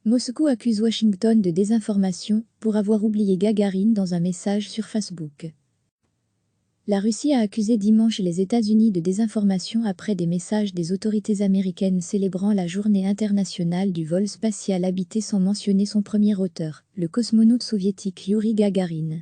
Moscou accuse Washington de désinformation pour avoir oublié Gagarine dans un message sur Facebook. La Russie a accusé dimanche les États-Unis de désinformation après des messages des autorités américaines célébrant la journée internationale du vol spatial habité sans mentionner son premier auteur, le cosmonaute soviétique Youri Gagarin.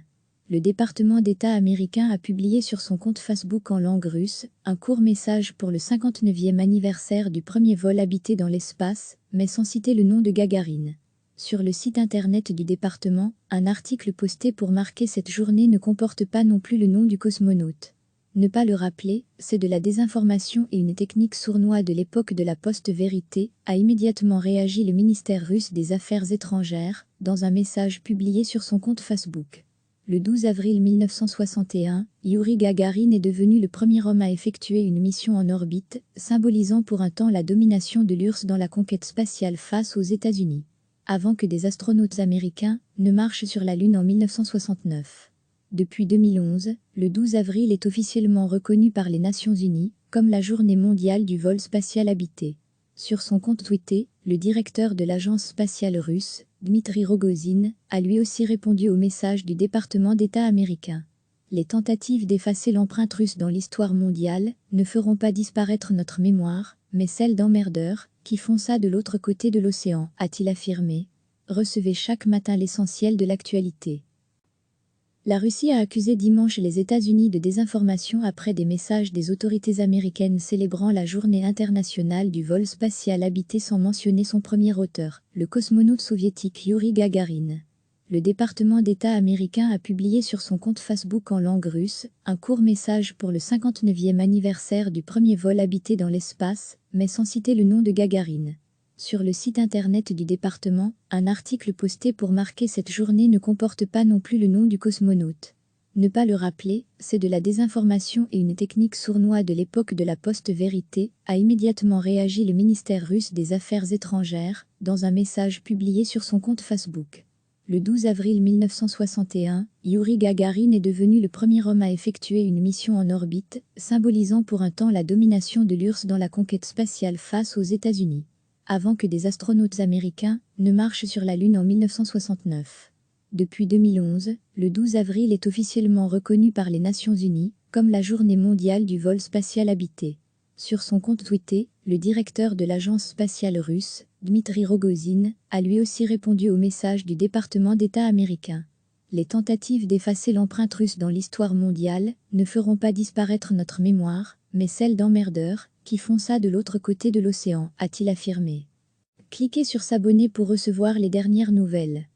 Le département d'État américain a publié sur son compte Facebook en langue russe un court message pour le 59e anniversaire du premier vol habité dans l'espace, mais sans citer le nom de Gagarine. Sur le site internet du département, un article posté pour marquer cette journée ne comporte pas non plus le nom du cosmonaute. Ne pas le rappeler, c'est de la désinformation et une technique sournoise de l'époque de la post-vérité, a immédiatement réagi le ministère russe des Affaires étrangères, dans un message publié sur son compte Facebook. Le 12 avril 1961, Youri Gagarin est devenu le premier homme à effectuer une mission en orbite, symbolisant pour un temps la domination de l'URSS dans la conquête spatiale face aux États-Unis. Avant que des astronautes américains ne marchent sur la Lune en 1969. Depuis 2011, le 12 avril est officiellement reconnu par les Nations Unies comme la journée mondiale du vol spatial habité. Sur son compte Twitter, le directeur de l'agence spatiale russe, Dmitry Rogozin, a lui aussi répondu au message du département d'État américain. Les tentatives d'effacer l'empreinte russe dans l'histoire mondiale ne feront pas disparaître notre mémoire, mais celle d'emmerdeurs qui font ça de l'autre côté de l'océan, a-t-il affirmé. Recevez chaque matin l'essentiel de l'actualité. La Russie a accusé dimanche les États-Unis de désinformation après des messages des autorités américaines célébrant la journée internationale du vol spatial habité sans mentionner son premier auteur, le cosmonaute soviétique Youri Gagarin. Le département d'État américain a publié sur son compte Facebook en langue russe un court message pour le 59e anniversaire du premier vol habité dans l'espace, mais sans citer le nom de Gagarine. Sur le site internet du département, un article posté pour marquer cette journée ne comporte pas non plus le nom du cosmonaute. Ne pas le rappeler, c'est de la désinformation et une technique sournoise de l'époque de la post-vérité, a immédiatement réagi le ministère russe des Affaires étrangères, dans un message publié sur son compte Facebook. Le 12 avril 1961, Youri Gagarin est devenu le premier homme à effectuer une mission en orbite, symbolisant pour un temps la domination de l'URSS dans la conquête spatiale face aux États-Unis. Avant que des astronautes américains ne marchent sur la Lune en 1969. Depuis 2011, le 12 avril est officiellement reconnu par les Nations Unies comme la journée mondiale du vol spatial habité. Sur son compte Twitter, le directeur de l'agence spatiale russe, Dmitry Rogozin, a lui aussi répondu au message du département d'État américain. Les tentatives d'effacer l'empreinte russe dans l'histoire mondiale ne feront pas disparaître notre mémoire, mais celle d'emmerdeurs qui font ça de l'autre côté de l'océan, a-t-il affirmé. Cliquez sur s'abonner pour recevoir les dernières nouvelles.